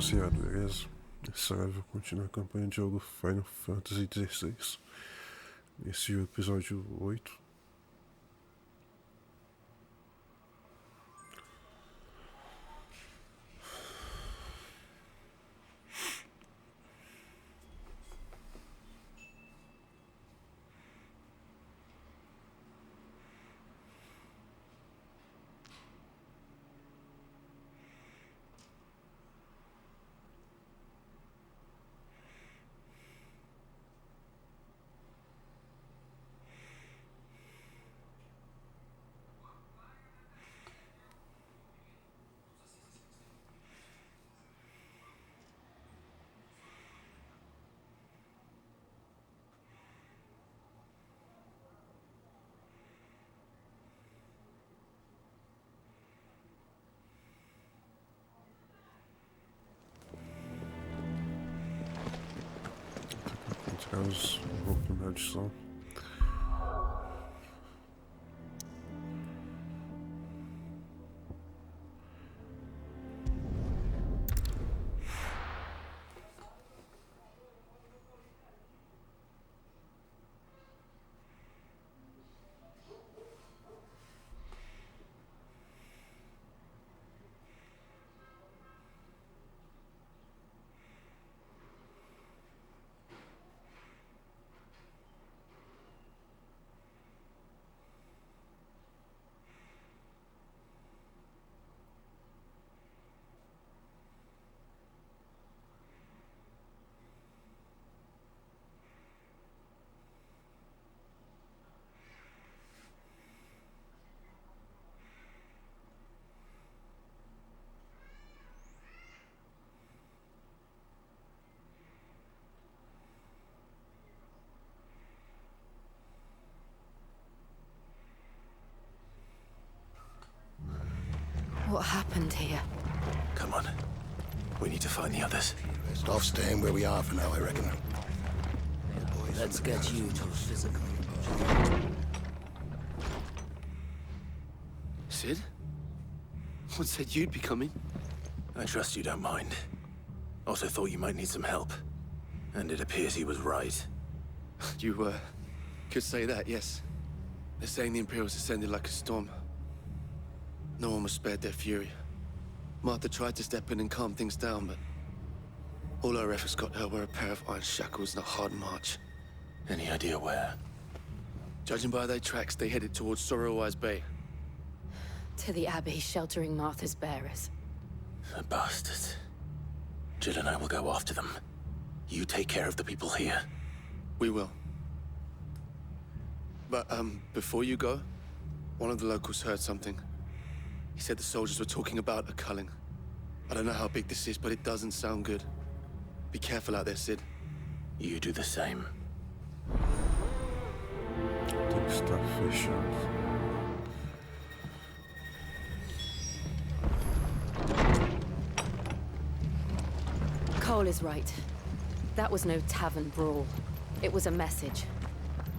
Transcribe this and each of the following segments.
rapaziada, beleza? Essa live eu continuo a campanha de jogo Final Fantasy XVI. Esse é o episódio 8. Os roupas na adição. What happened here? Come on. We need to find the others. Best off staying where we are for now, I reckon. Let's get you to physical. Sid? What said you'd be coming? I trust you don't mind. Also thought you might need some help. And it appears he was right. You, could say that, yes. They're saying the Imperials ascended like a storm. No one was spared their fury. Martha tried to step in and calm things down, but all her efforts got her were a pair of iron shackles and a hard march. Any idea where? Judging by their tracks, they headed towards Sorrowwise Bay. To the Abbey sheltering Martha's bearers. The bastards. Jill and I will go after them. You take care of the people here. We will. But, before you go, one of the locals heard something. He said the soldiers were talking about a culling. I don't know how big this is, but it doesn't sound good. Be careful out there, Sid. You do the same. Tem que estar fechado. Cole is right. That was no tavern brawl. It was a message.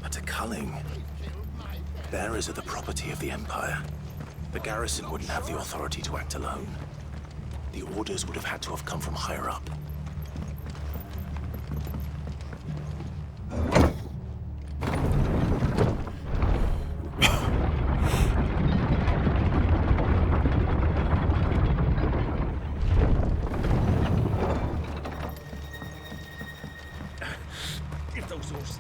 But a culling. Bearers are the property of the Empire. The garrison wouldn't have the authority to act alone. The orders would have had to have come from higher up. If those horses...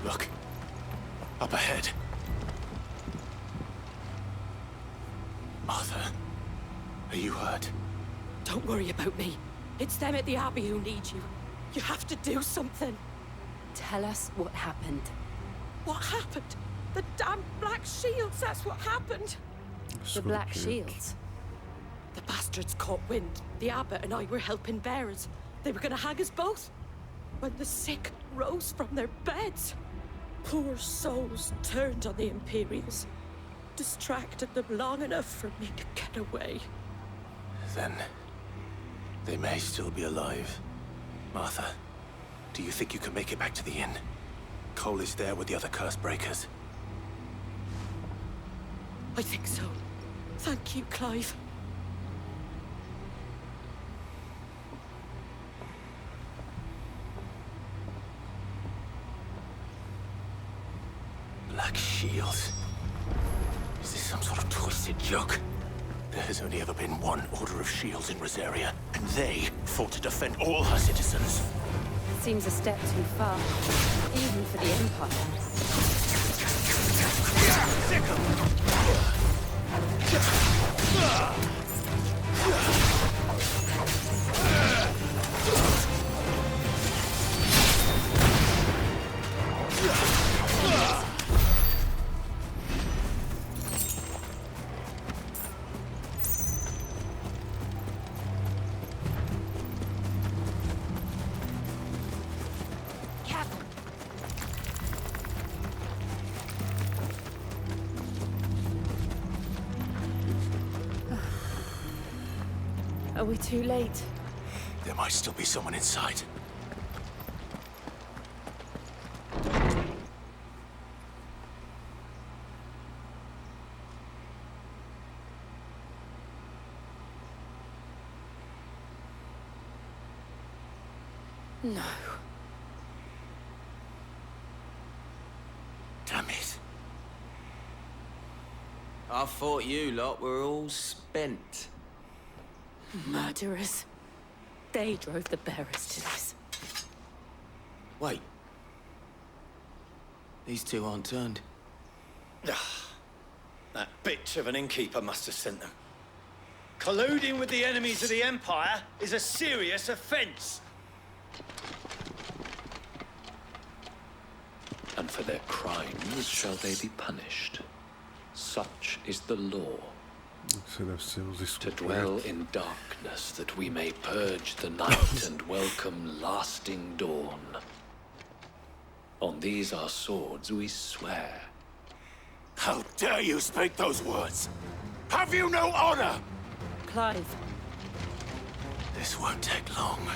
Look. Up ahead. Arthur, are you hurt? Don't worry about me. It's them at the Abbey who need you. You have to do something. Tell us what happened. What happened? The damn Black Shields, that's what happened. The Black Shields. The bastards caught wind. The abbot and I were helping bearers. They were gonna hang us both. When the sick rose from their beds, poor souls turned on the Imperials. Distracted them long enough for me to get away. Then, they may still be alive. Martha, Do you think you can make it back to the inn? Cole is there with the other curse breakers. I think so. Thank you, Clive. Black shields. Is this some sort of twisted joke? There has only ever been one Order of Shields in Rosaria, and they fought to defend all her citizens. Seems a step too far, even for the Empire. Are we too late? There might still be someone inside. No. Damn it. I thought you lot were all spent. Murderers. They drove the bearers to this. Wait. These two aren't turned. That bitch of an innkeeper must have sent them. Colluding with the enemies of the Empire is a serious offense. And for their crimes shall they be punished. Such is the law. To dwell in darkness, that we may purge the night and welcome lasting dawn. On these our swords we swear. How dare you speak those words? Have you no honor? Clive. This won't take long.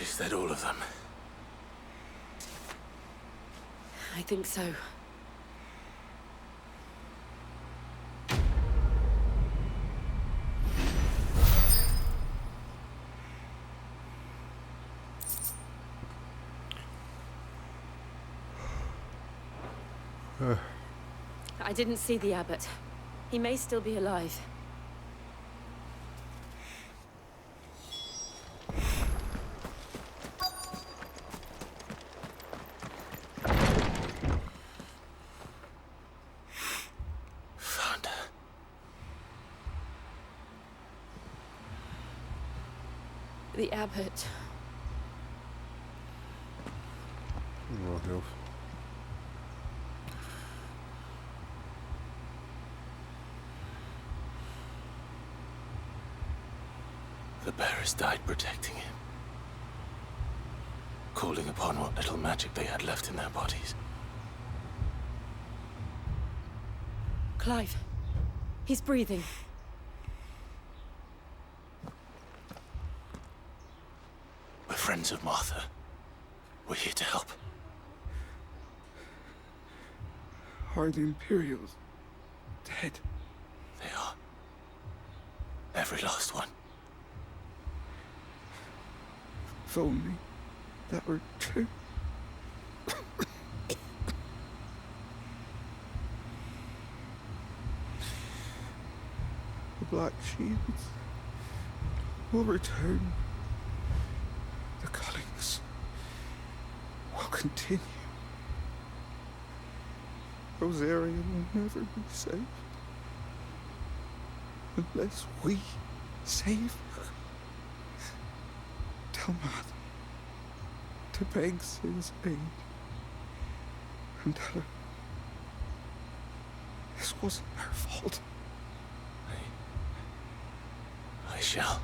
Is that all of them? I think so. I didn't see the abbot. He may still be alive. The abbot. Morreu. The bearers died protecting him. Calling upon what little magic they had left in their bodies. Clive. He's breathing. We're friends of Martha. We're here to help. Are the Imperials dead? They Every last one. If only that were true. The Black Shields will return. The Cullings will continue. Rosaria will never be safe unless we save her. Tell Mother to beg Sin's aid and tell her this wasn't her fault. I shall.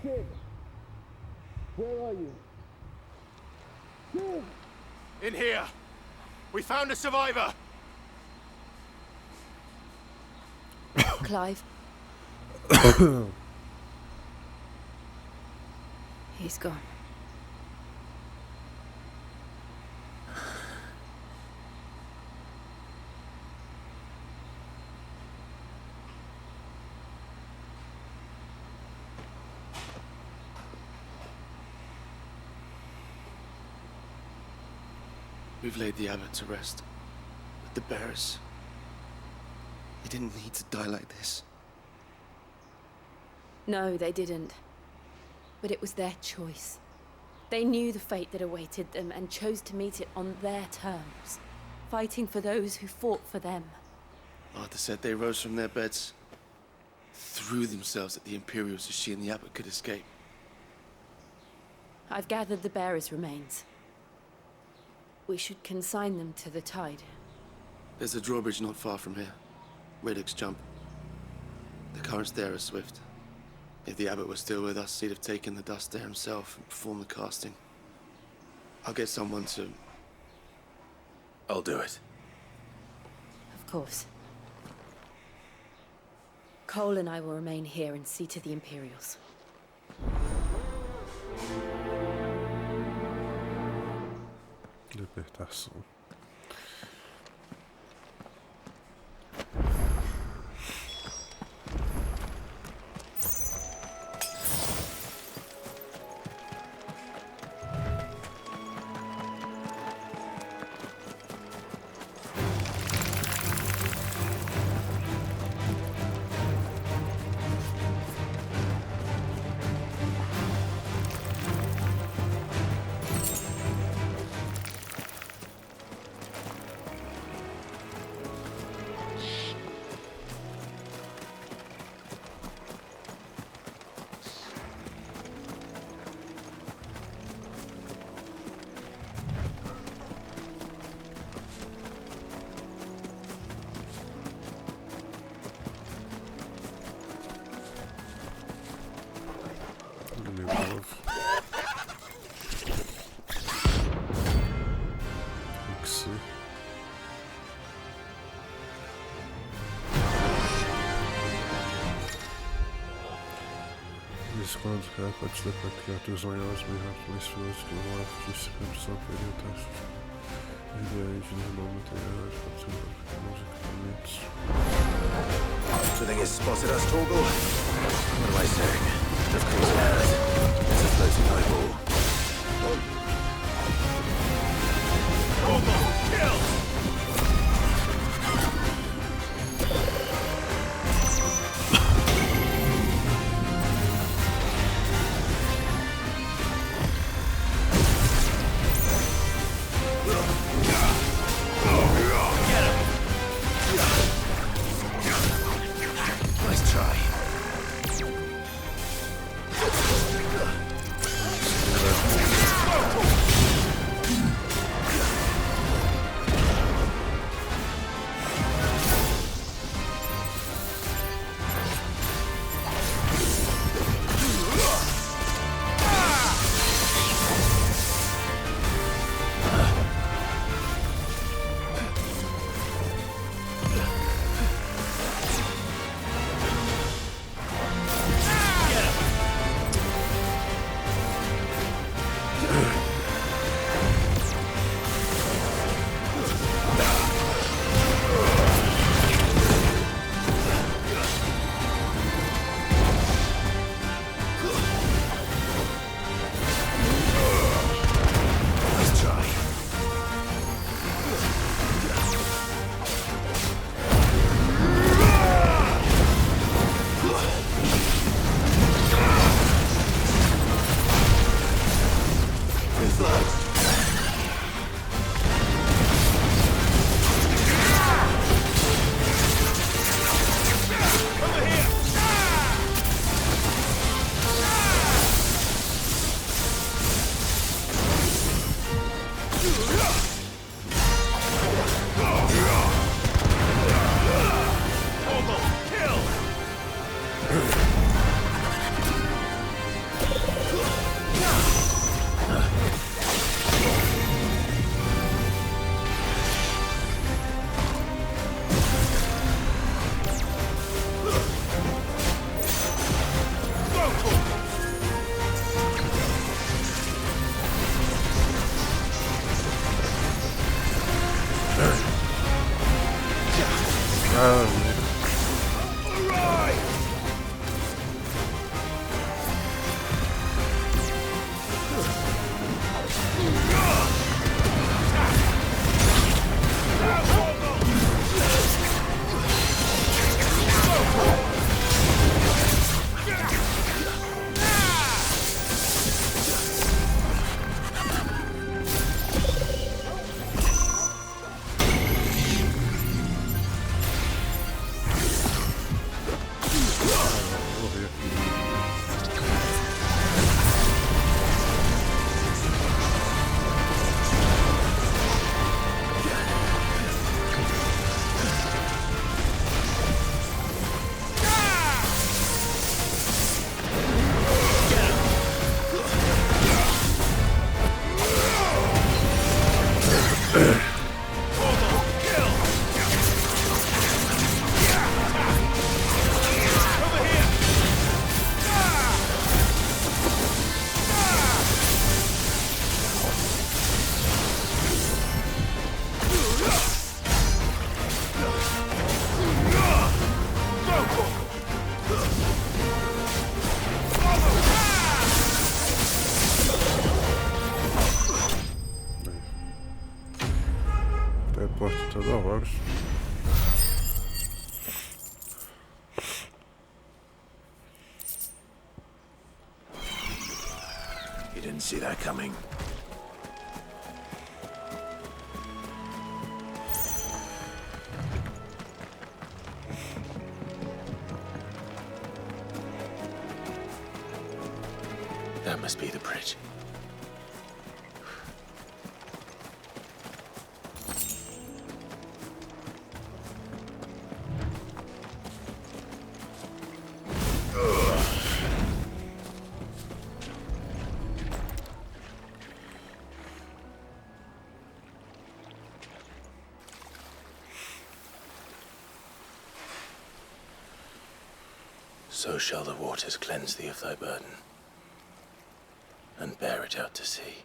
Sin, where are you? Sin! In here! We found a survivor! Clive. He's gone. We've laid the abbot to rest. But the bearers... They didn't need to die like this. No, they didn't. But it was their choice. They knew the fate that awaited them and chose to meet it on their terms, fighting for those who fought for them. Martha said they rose from their beds, threw themselves at the Imperials so she and the abbot could escape. I've gathered the bearers' remains. We should consign them to the tide. There's a drawbridge not far from here. Radix jump. The currents there are swift. If the abbot was still with us, he'd have taken the dust there himself and performed the casting. I'll get someone to... I'll do it. Of course. Cole and I will remain here and see to the Imperials. Libertação. Quando os caras podem dar para criaturas maiores, mais rápido, mais velozes que o alvo, de só perder taxas. Ideais de normal materiais, pode ser para equipamentos. Do you think it's spotted us, Torgal? What am I saying? Of course it has. It's a floating eyeball. Torgal, kill! maiores. You didn't see that coming. That must be the bridge. So shall the waters cleanse thee of thy burden, and bear it out to sea.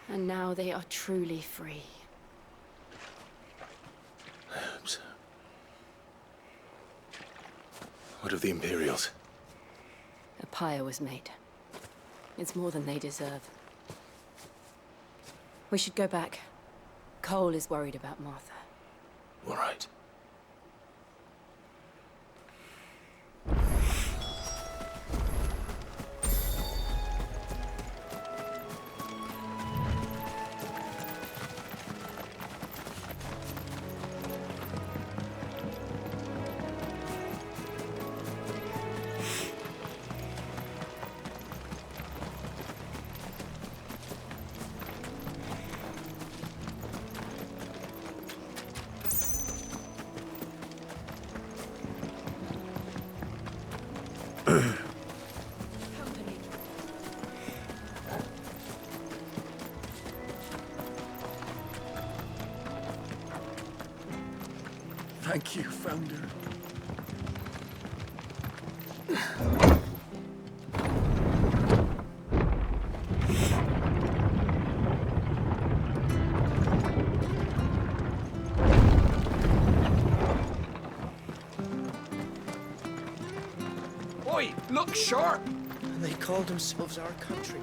And now they are truly free. I hope so. What of the Imperials? A pyre was made. It's more than they deserve. We should go back. Cole is worried about Martha. All right. Thank you, Founder. Oi, look sharp! And they called themselves our country.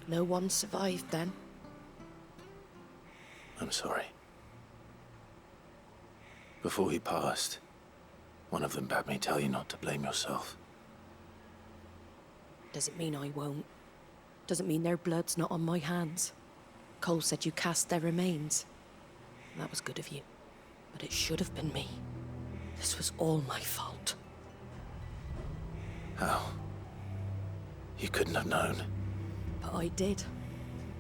No one survived then? I'm sorry. Before he passed, one of them bade me tell you not to blame yourself. Doesn't mean I won't. Doesn't mean their blood's not on my hands. Cole said you cast their remains. That was good of you. But it should have been me. This was all my fault. How? You couldn't have known. But I did.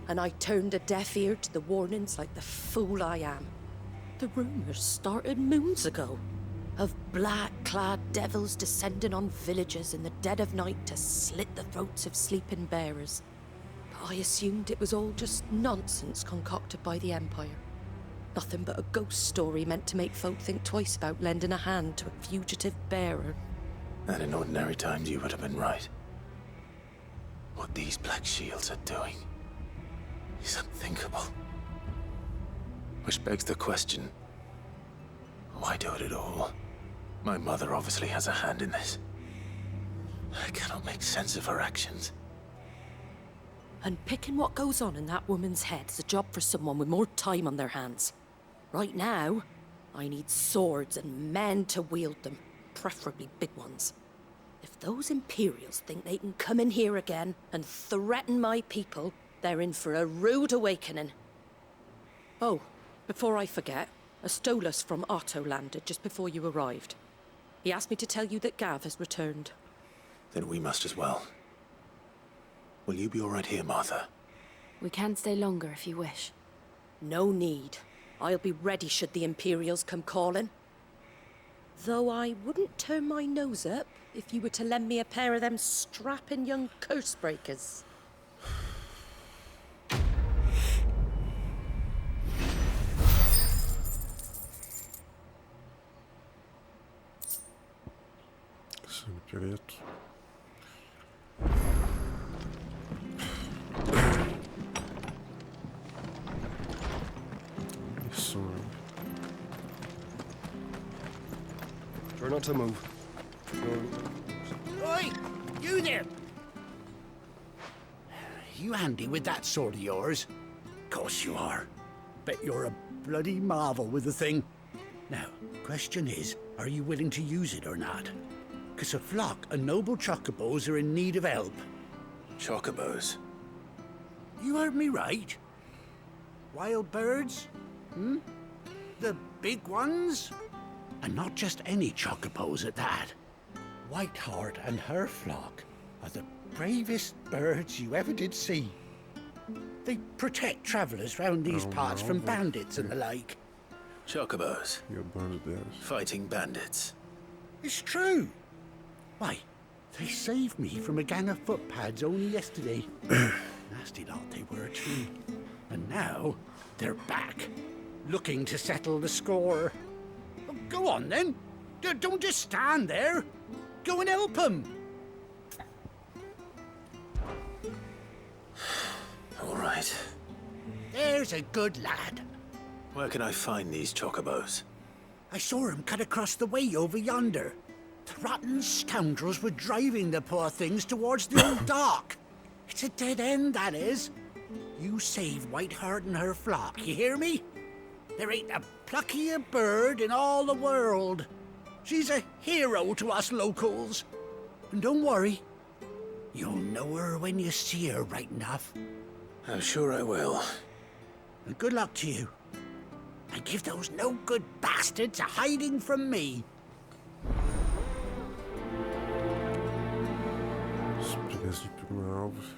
And I turned a deaf ear to the warnings like the fool I am. The rumors started moons ago. Of black-clad devils descending on villages in the dead of night to slit the throats of sleeping bearers. But I assumed it was all just nonsense concocted by the Empire. Nothing but a ghost story meant to make folk think twice about lending a hand to a fugitive bearer. And in ordinary times you would have been right. What these Black Shields are doing is unthinkable. Which begs the question, why do it at all? My mother obviously has a hand in this. I cannot make sense of her actions. And picking what goes on in that woman's head is a job for someone with more time on their hands. Right now, I need swords and men to wield them, preferably big ones. If those Imperials think they can come in here again and threaten my people, they're in for a rude awakening. Oh, before I forget, a Stolas from Otto landed just before you arrived. He asked me to tell you that Gav has returned. Then we must as well. Will you be all right here, Martha? We can stay longer if you wish. No need. I'll be ready should the Imperials come calling. Though I wouldn't turn my nose up if you were to lend me a pair of them strapping young curse breakers. Direito. Try not to move. Oi! You there! You handy with that sword of yours? Course you are. Bet you're a bloody marvel with the thing. Now, question is, are you willing to use it or not? 'Cause a flock of noble chocobos are in need of help. Chocobos? You heard me right. Wild birds? The big ones? And not just any chocobos at that. Whiteheart and her flock are the bravest birds you ever did see. They protect travellers round these parts from bandits and the like. Chocobos? You're bandits. Fighting bandits. It's true. Why, they saved me from a gang of footpads only yesterday. Nasty lot they were too. And now they're back, looking to settle the score. Well, go on then. Don't just stand there. Go and help them. All right. There's a good lad. Where can I find these chocobos? I saw him cut across the way over yonder. The rotten scoundrels were driving the poor things towards the old dock. It's a dead end, that is. You save Whiteheart and her flock, you hear me? There ain't a pluckier bird in all the world. She's a hero to us locals. And don't worry, you'll know her when you see her right enough. I'm sure I will. And good luck to you. And give those no-good bastards a hiding from me. Explica-se de pegar alvos.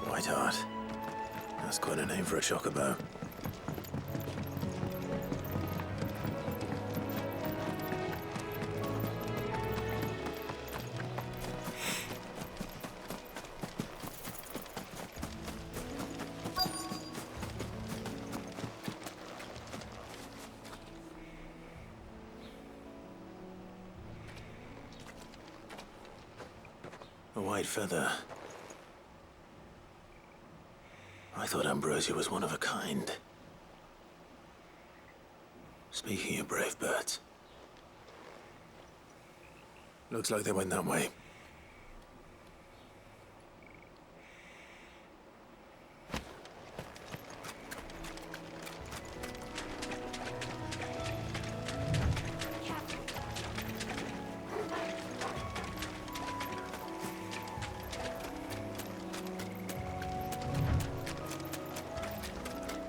Whiteheart. That's quite a name for a chocobo. A white feather. I thought Ambrosia was one of a kind. Speaking of brave birds. Looks like they went that way.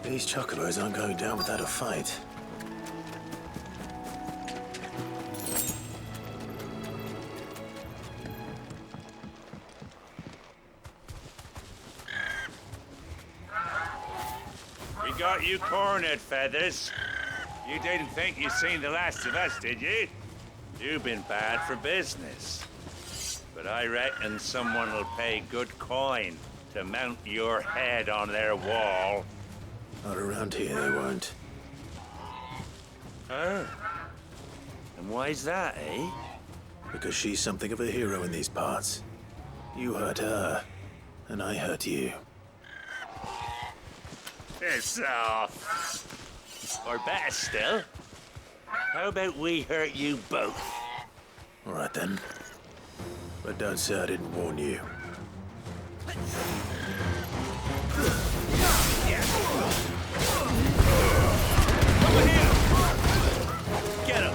These chocobos aren't going down without a fight. We got you cornered, Feathers. You didn't think you'd seen the last of us, did you? You've been bad for business. But I reckon someone will pay good coin to mount your head on their wall. Not around here, they won't. Oh. And why's that, eh? Because she's something of a hero in these parts. You hurt her, and I hurt you. Piss off. Or better still, how about we hurt you both? All right then. But don't say I didn't warn you. Over here! Get him!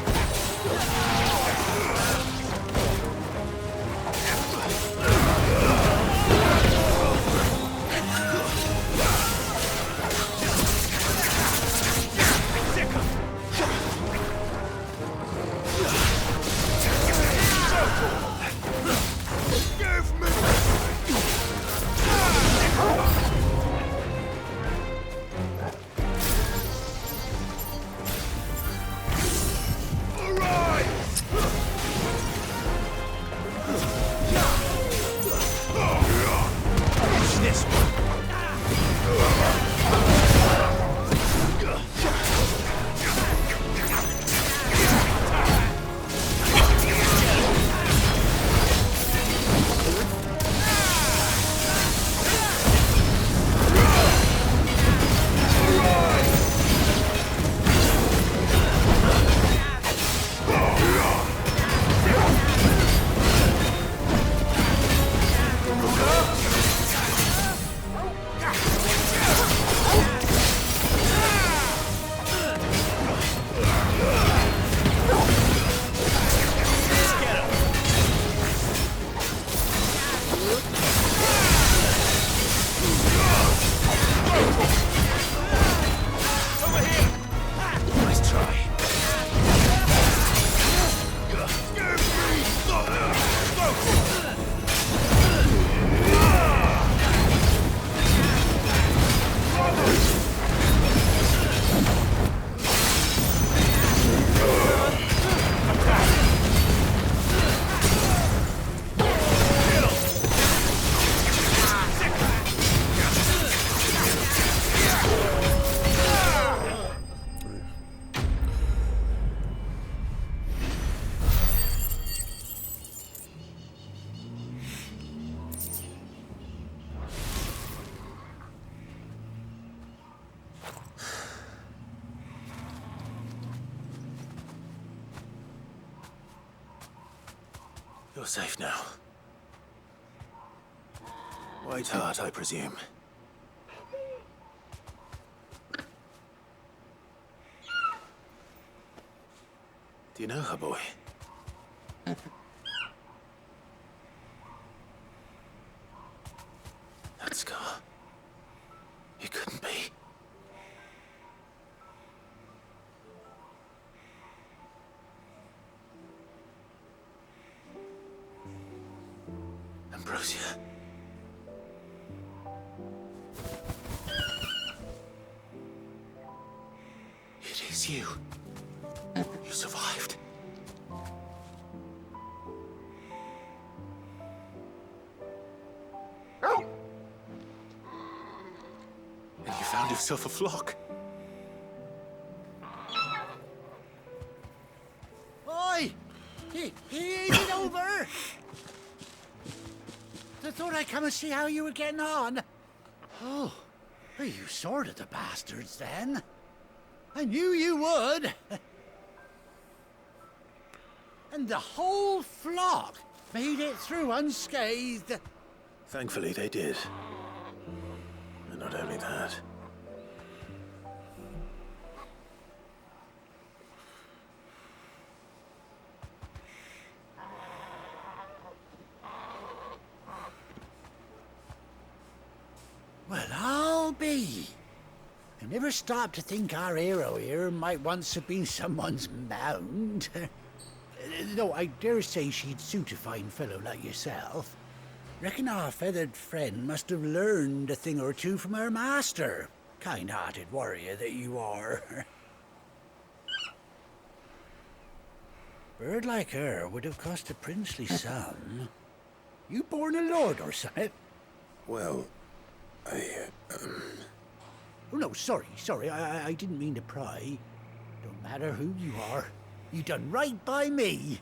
Give me! You're safe now. White Heart, I presume. Do you know her, boy? That scar. It couldn't be. Ambrosia. It is you. You survived. And you found yourself a flock. Oi! He ain't over! I thought I'd come and see how you were getting on. Oh, well, you sorted the bastards then. I knew you would. And the whole flock made it through unscathed. Thankfully, they did. And not only that. Well, I'll be. I never stopped to think our hero here might once have been someone's mount. Though I dare say she'd suit a fine fellow like yourself. Reckon our feathered friend must have learned a thing or two from her master. Kind-hearted warrior that you are. Bird like her would have cost a princely sum. You born a lord or something? Well, Oh, no, sorry. I didn't mean to pry. Don't matter who you are. You done right by me.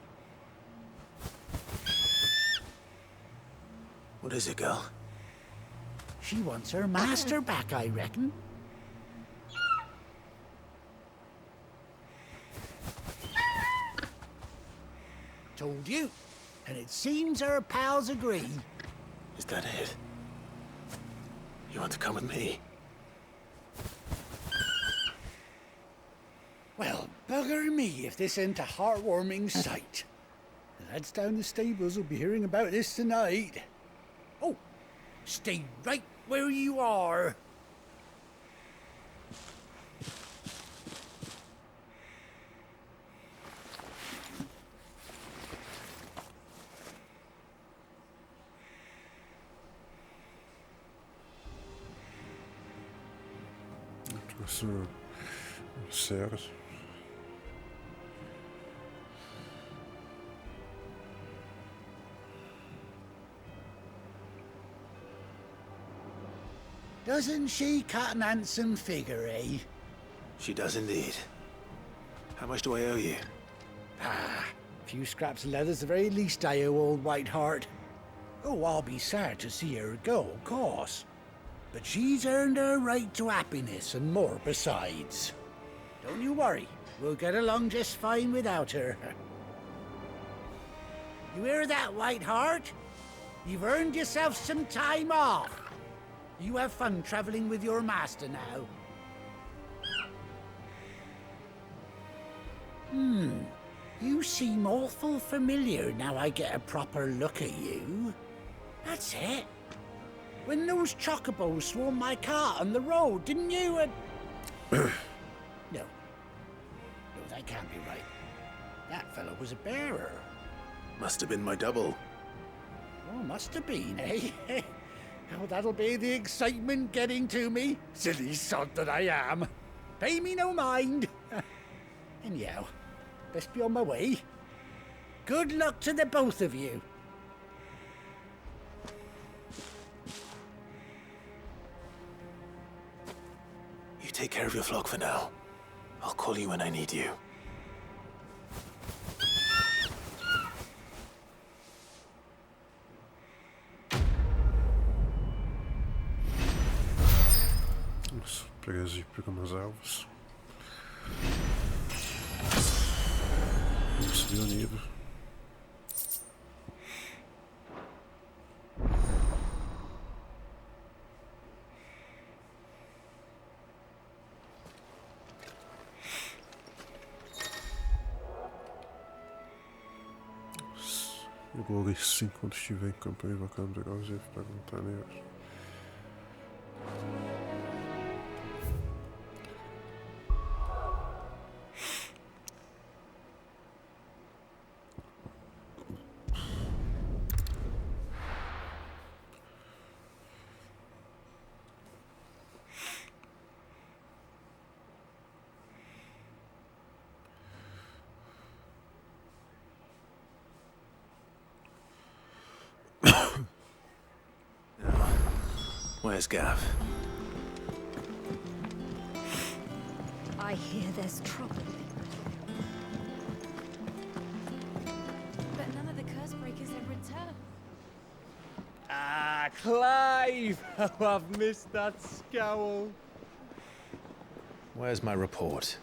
what is it, girl? She wants her master back, I reckon. Told you. And it seems her pals agree. Is that it? You want to come with me? Well, bugger me if this ain't a heartwarming sight. The lads down the stables will be hearing about this tonight. Oh, stay right where you are. Het was serres. Doesn't she cut an handsome figure, eh? She does indeed. How much do I owe you? Ah, a few scraps of leather's the very least I owe old White Heart. Oh, I'll be sad to see her go, of course. But she's earned her right to happiness and more besides. Don't you worry, we'll get along just fine without her. You hear that, White Heart? You've earned yourself some time off. You have fun traveling with your master now. You seem awful familiar now I get a proper look at you. That's it. When those chocobos swarmed my cart on the road, didn't you? No, that can't be right. That fellow was a bearer. Must have been my double. Oh, must have been, eh? Oh, that'll be the excitement getting to me. Silly sod that I am. Pay me no mind. Anyhow, best be on my way. Good luck to the both of you. You take care of your flock for now. I'll call you when I need you. Surpresa e pegou umas alvas. Recebi unido. Eu vou ali sim quando estiver em campanha, vamos agora perguntar neles. Where's Gav? I hear there's trouble. But none of the curse breakers have returned. Ah, Clive! Oh, I've missed that scowl. Where's my report?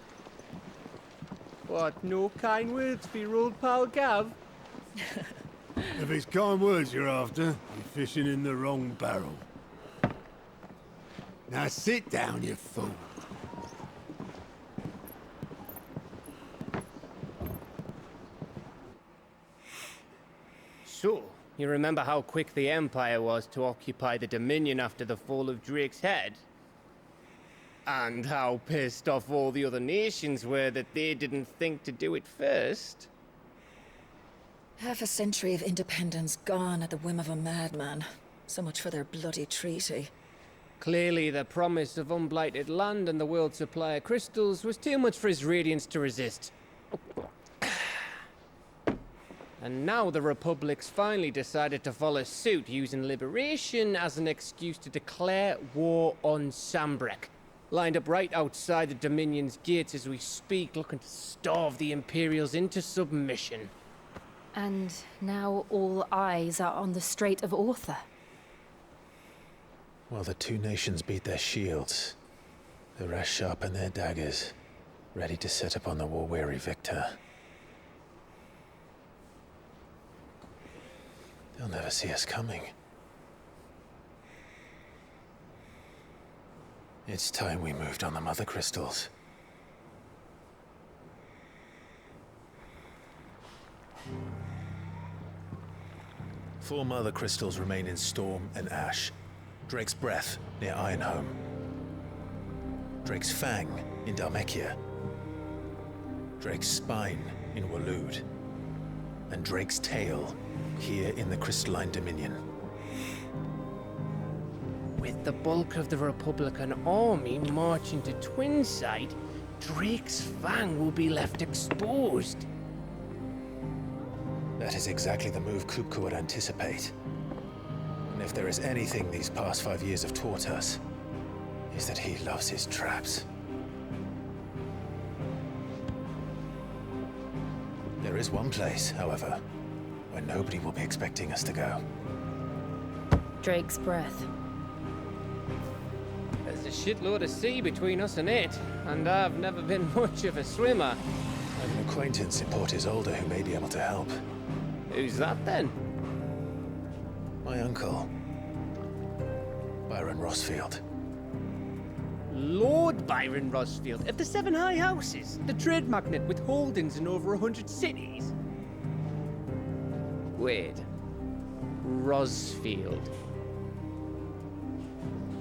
What, no kind words for your old pal Gav? If it's kind words you're after, you're fishing in the wrong barrel. Now sit down, you fool. So, you remember how quick the Empire was to occupy the Dominion after the fall of Drake's head? And how pissed off all the other nations were that they didn't think to do it first? Half a century of independence gone at the whim of a madman. So much for their bloody treaty. Clearly, the promise of unblighted land and the world's supply of crystals was too much for his radiance to resist. And now the Republic's finally decided to follow suit, using liberation as an excuse to declare war on Sambrek. Lined up right outside the Dominion's gates as we speak, looking to starve the Imperials into submission. And now all eyes are on the Strait of Author. While the two nations beat their shields, the rest sharpen their daggers, ready to set upon the war-weary victor. They'll never see us coming. It's time we moved on the Mother Crystals. Four Mother Crystals remain in Storm and Ash. Drake's Breath near Ironhome. Drake's Fang in Dhalmekia. Drake's Spine in Waloed. And Drake's Tail here in the Crystalline Dominion. With the bulk of the Republican army marching to Twinside, Drake's Fang will be left exposed. That is exactly the move Kupka would anticipate. And if there is anything these past 5 years have taught us, is that he loves his traps. There is one place, however, where nobody will be expecting us to go. Drake's Breath. There's a shitload of sea between us and it, and I've never been much of a swimmer. I have an acquaintance in Port Isolde who may be able to help. Who's that then? My uncle, Byron Rossfield. Lord Byron Rossfield of the Seven High Houses, the trade magnate with holdings in over 100 cities. Wait, Rossfield.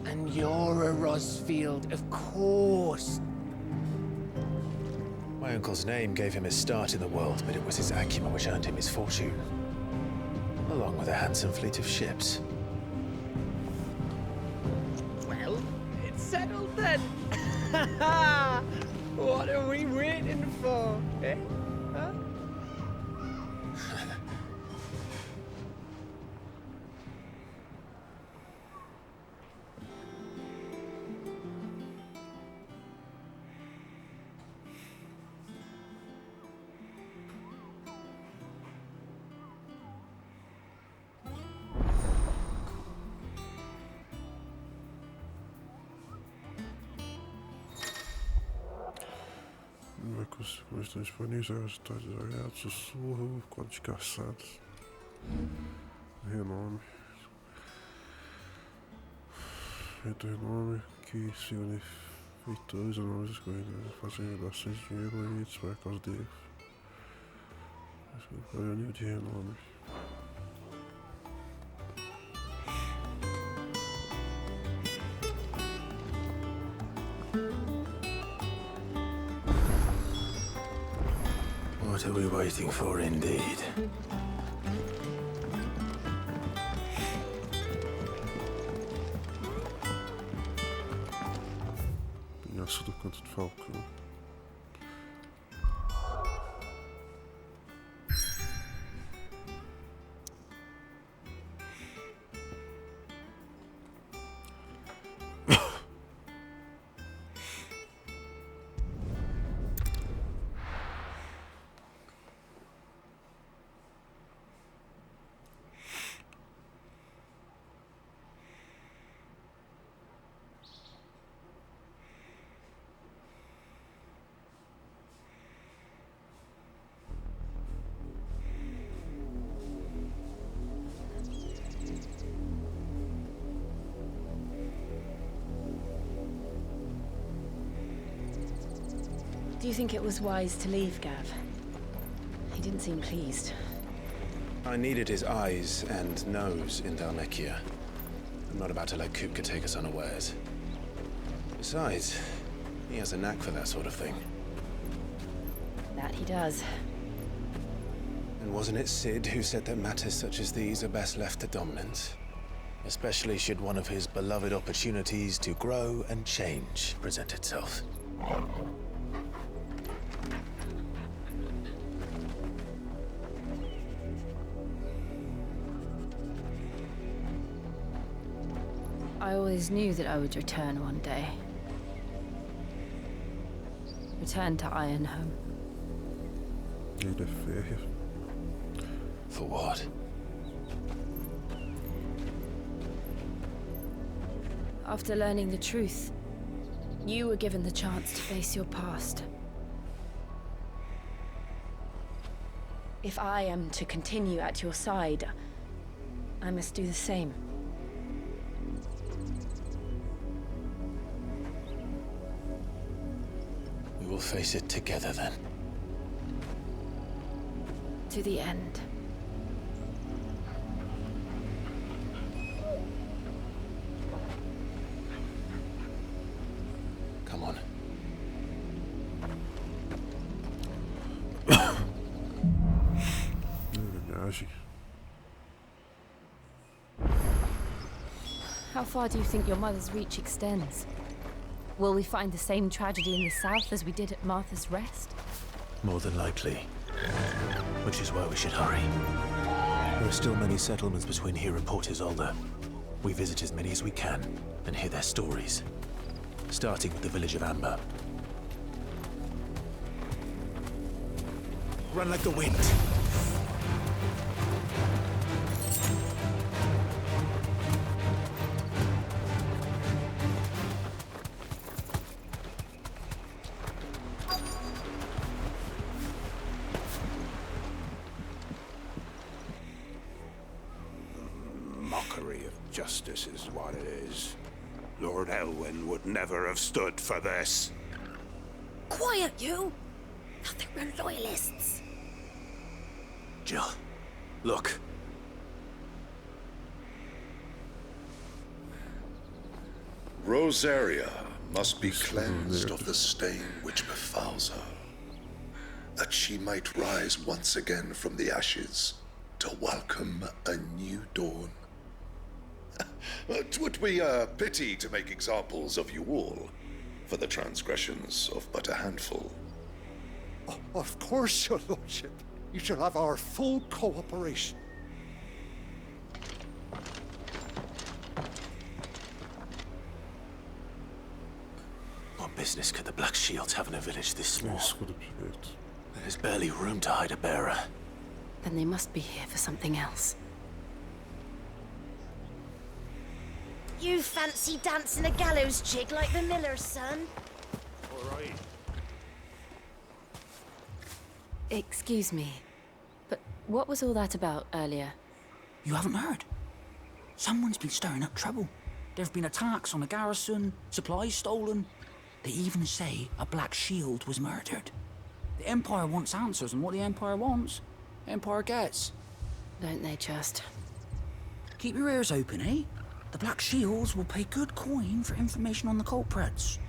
And you're a Rossfield, of course. My uncle's name gave him his start in the world, but it was his acumen which earned him his fortune, along with a handsome fleet of ships. Well, it's settled then. What are we waiting for, eh? Huh? Estão disponíveis os resultados variados, sussurro, códigos caçados, renome, renome, que se feitores ou nomes escolhidos fazem redações de dinheiro e limites para a causa deles. Reunião de renome. What are we waiting for, indeed? Penhasco do Canto de Falcão. Do you think it was wise to leave, Gav? He didn't seem pleased. I needed his eyes and nose in Dhalmekia. I'm not about to let Kupka take us unawares. Besides, he has a knack for that sort of thing. That he does. And wasn't it Sid who said that matters such as these are best left to dominance? Especially should one of his beloved opportunities to grow and change present itself. I always knew that I would return one day. Return to Ironhome. Need a fear. For what? After learning the truth, you were given the chance to face your past. If I am to continue at your side, I must do the same. We will face it together then. To the end. Come on. How far do you think your mother's reach extends? Will we find the same tragedy in the south as we did at Martha's Rest? More than likely. Which is why we should hurry. There are still many settlements between here and Port Isolde. We visit as many as we can and hear their stories. Starting with the village of Amber. Run like the wind. Mockery of justice is what it is. Lord Elwyn would never have stood for this. Quiet, you! Nothing, we're loyalists. Jill, look. Rosaria must be cleansed of the stain which befouls her, that she might rise once again from the ashes to welcome a new dawn. 'Twould be a pity to make examples of you all for the transgressions of but a handful. Of course, your lordship. You shall have our full cooperation. What business could the Black Shields have in a village this small? There's barely room to hide a bearer. Then they must be here for something else. You fancy dancing a gallows jig like the miller's son? All right. Excuse me, but what was all that about earlier? You haven't heard? Someone's been stirring up trouble. There've been attacks on the garrison, supplies stolen. They even say a Black Shield was murdered. The Empire wants answers, and what the Empire wants, Empire gets. Don't they just? Keep your ears open, eh? The Black Shields will pay good coin for information on the culprits.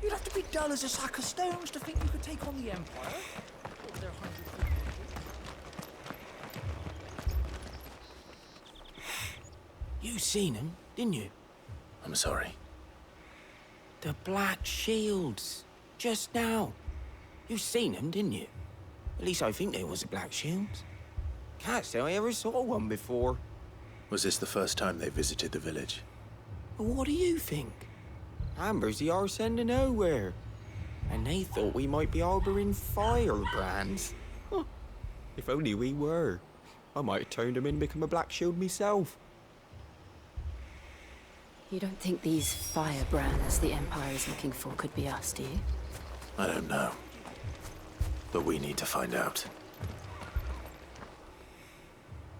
You'll have to be dull as a sack of stones to think you could take on the Empire. Over their 100 feet. You seen him, didn't you? I'm sorry. The Black Shields. Just now. You seen them, didn't you? At least I think they was the Black Shields. Can't say I ever saw one before. Was this the first time they visited the village? But what do you think? Amber's the arse end of nowhere. And they thought we might be harbouring firebrands. Huh. If only we were. I might have turned them in and become a Black Shield myself. You don't think these firebrands the Empire is looking for could be us, do you? I don't know. But we need to find out.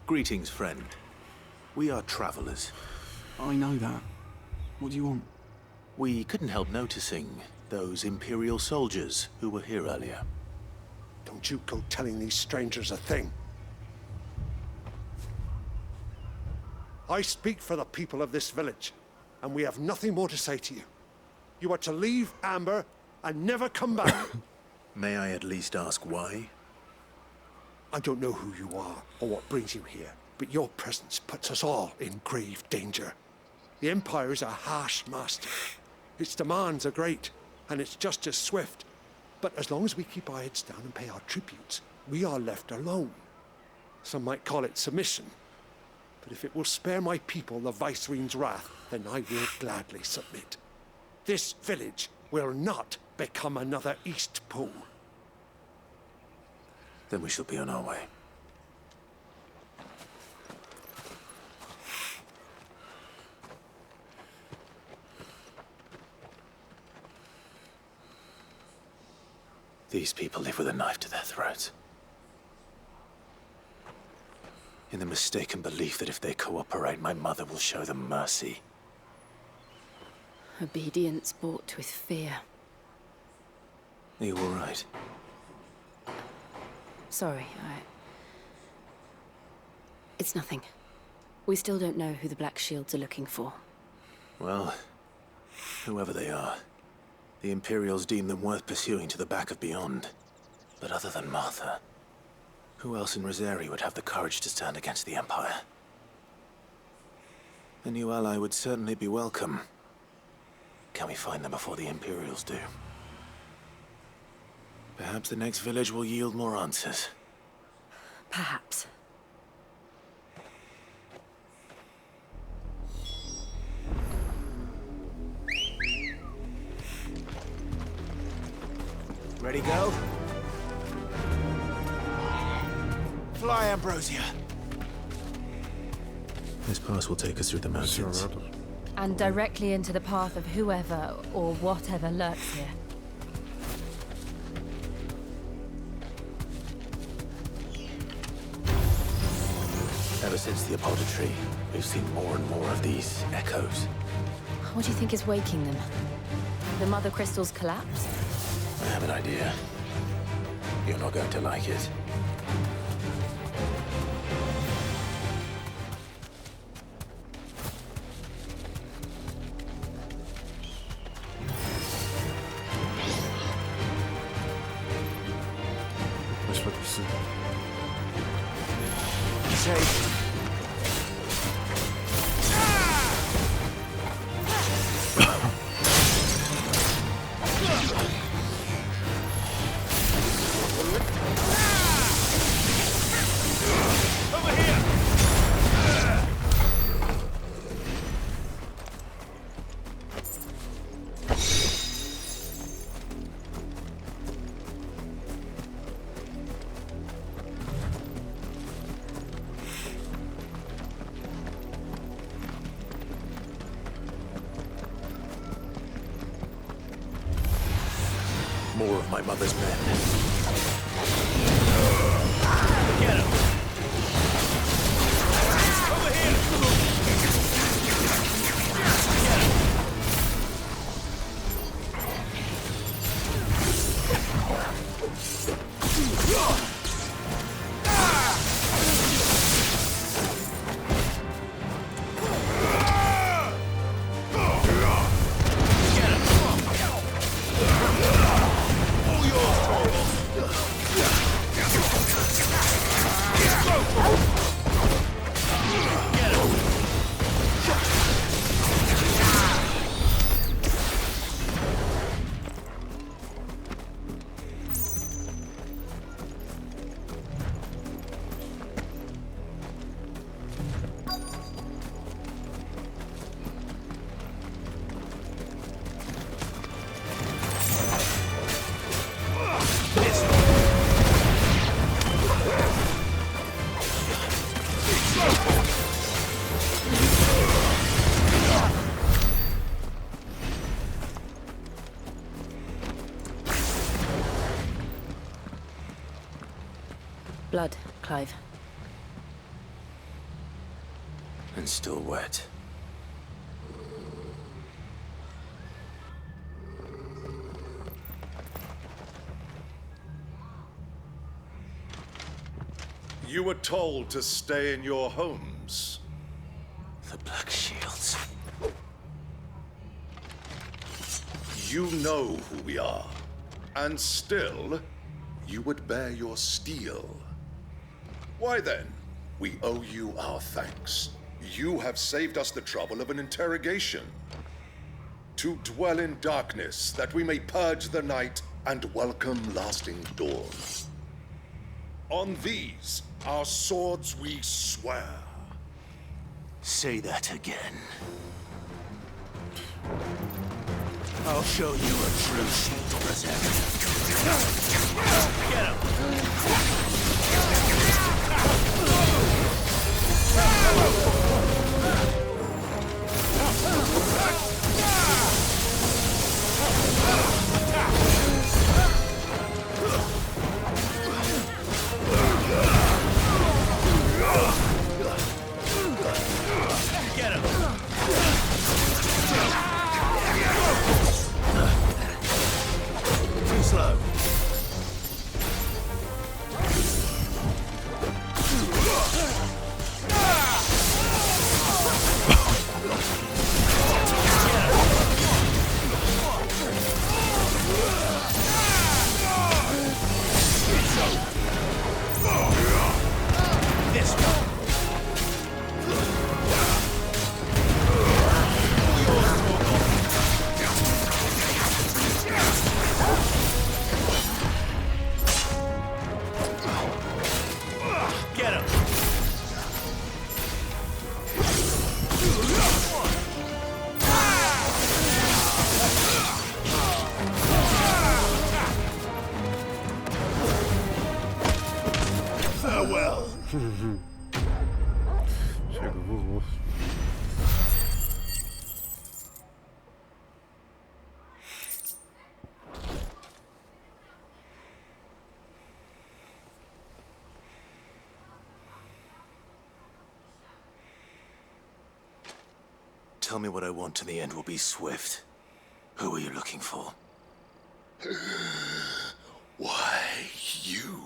Greetings, friend. We are travelers. I know that. What do you want? We couldn't help noticing those Imperial soldiers who were here earlier. Don't you go telling these strangers a thing. I speak for the people of this village, and we have nothing more to say to you. You are to leave Amber and never come back. May I at least ask why? I don't know who you are or what brings you here, but your presence puts us all in grave danger. The Empire is a harsh master. Its demands are great, and its justice swift. But as long as we keep our heads down and pay our tributes, we are left alone. Some might call it submission. But if it will spare my people the Viceroy's wrath, then I will gladly submit. This village will not become another East Pool. Then we shall be on our way. These people live with a knife to their throats. In the mistaken belief that if they cooperate, my mother will show them mercy. Obedience bought with fear. Are you all right? Sorry, It's nothing. We still don't know who the Black Shields are looking for. Well, whoever they are, the Imperials deem them worth pursuing to the back of beyond. But other than Martha, who else in Rosari would have the courage to stand against the Empire? A new ally would certainly be welcome. Can we find them before the Imperials do? Perhaps the next village will yield more answers. Perhaps. Ready, go? Fly, Ambrosia. This pass will take us through the mountains. And directly into the path of whoever or whatever lurks here. Ever since the Apodatory, we've seen more and more of these echoes. What do you think is waking them? The Mother Crystal's collapse? I have an idea. You're not going to like it. Safe. More of my mother's men. Get him! Over here! Get him! Get him! Blood, Clive. And still wet. You were told to stay in your homes. The Black Shields. You know who we are. And still, you would bear your steel. Why then, we owe you our thanks. You have saved us the trouble of an interrogation. To dwell in darkness, that we may purge the night and welcome lasting dawn. On these, our swords we swear. Say that again. I'll show you a true shield protector. Get him! Get him! Too slow. This one. Get him! Farewell! Chega, vou. Tell me what I want and the end will be swift. Who are you looking for? Why, you?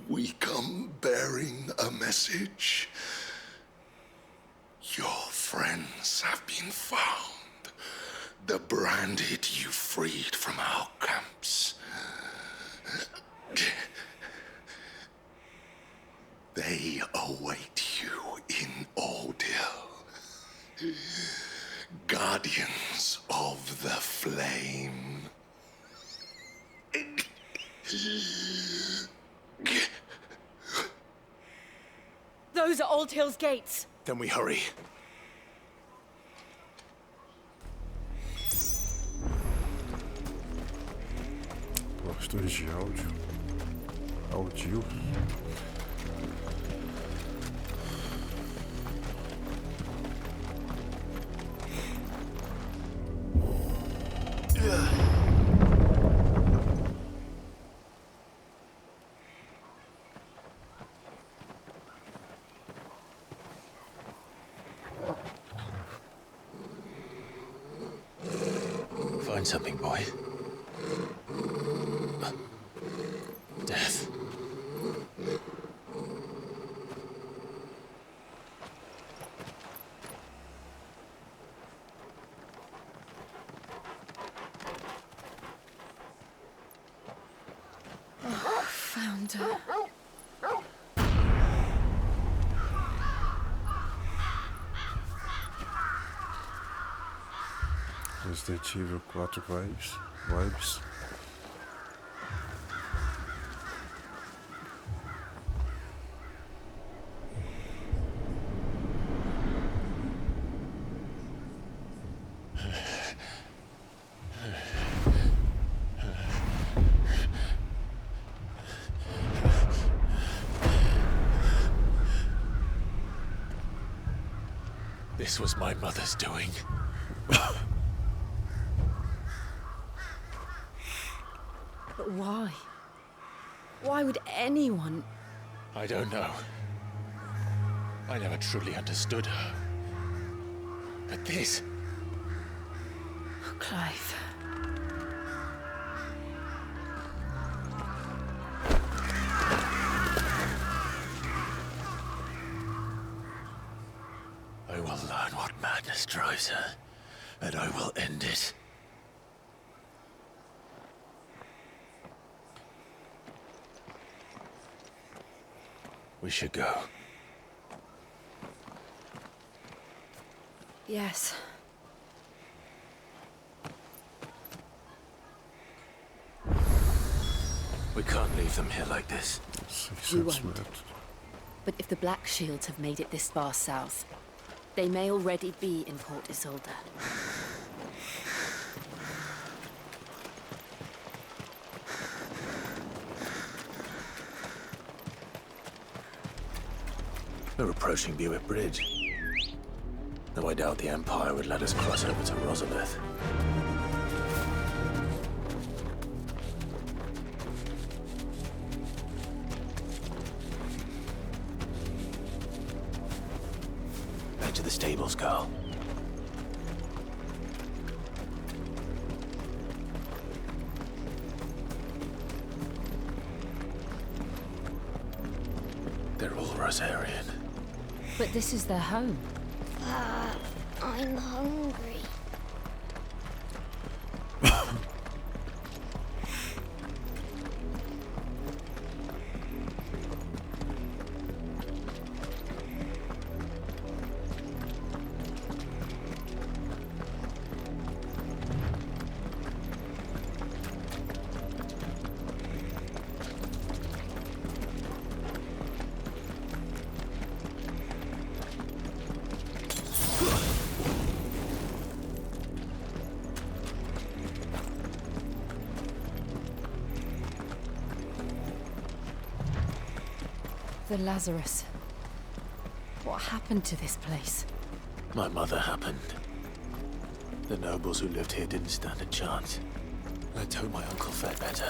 We come bearing a message. Your friends have been found. The branded you freed from our camps. They await you in Odil. Guardians of the Flame. Those are Old Hill's gates. Then we hurry. Questões de áudio. Áudio. Find something, boy. Death. Found her. Resident Evil 4 vibes. This was my mother's doing. But why? Why would anyone... I don't know. I never truly understood her. But this... Oh, Clive. I will learn what madness drives her, and I will end it. We should go. Yes. We can't leave them here like this. We won't. But if the Black Shields have made it this far south, they may already be in Port Isolde. We're approaching Buick Bridge. Though I doubt the Empire would let us cross over to Rosalith. Back to the stables, Carl. They're all Rosarian. But this is their home. I'm hungry. The Lazarus. What happened to this place? My mother happened. The nobles who lived here didn't stand a chance. Let's hope my uncle fared better.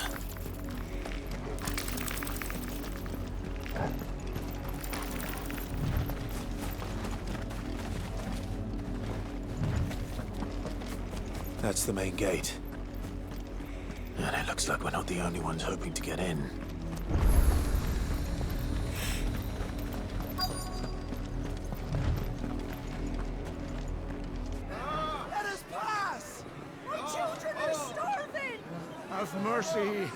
That's the main gate. And it looks like we're not the only ones hoping to get in. Let us pass! My children are starving! Have mercy!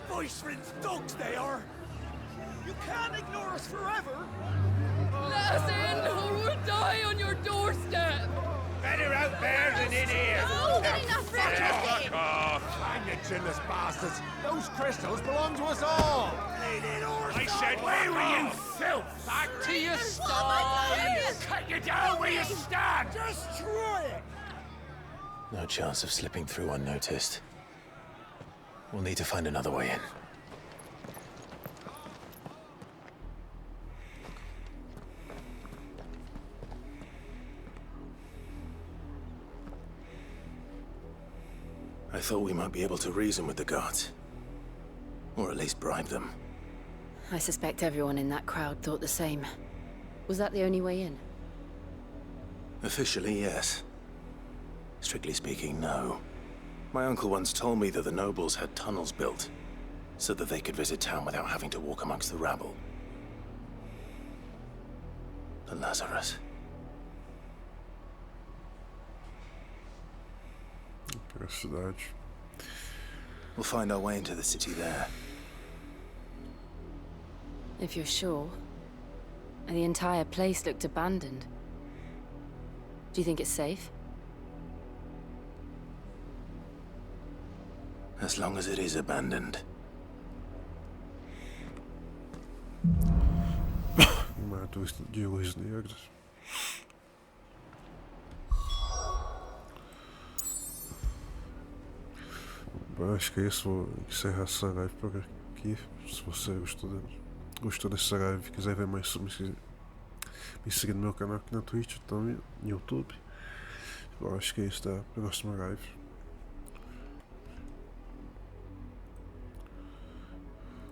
Voice-rinsed dogs they are! You can't ignore us forever! Let us in, or we'll die on your doorstep! Better out there than in here! Oh, good enough for Fuck off! Hang you chinless bastards! Those crystals belong to us all! I said, where were you, filth? Back to your stall! Cut you down where you stand! Destroy it! No chance of slipping through unnoticed. We'll need to find another way in. I thought we might be able to reason with the guards. Or at least bribe them. I suspect everyone in that crowd thought the same. Was that the only way in? Officially, yes. Strictly speaking, no. My uncle once told me that the nobles had tunnels built, so that they could visit town without having to walk amongst the rabble. The Lazarus. We'll find our way into the city there. If you're sure. And the entire place looked abandoned. Do you think it's safe? As long as it is abandoned. Maar toen is het deel is neer, dus. Bem, acho que é isso. Vou encerrar essa live por aqui. aqui. Se você gostou dessa live e quiser ver mais sobre me seguir no meu canal aqui na Twitch, também no YouTube. Eu acho que é isso da próxima live.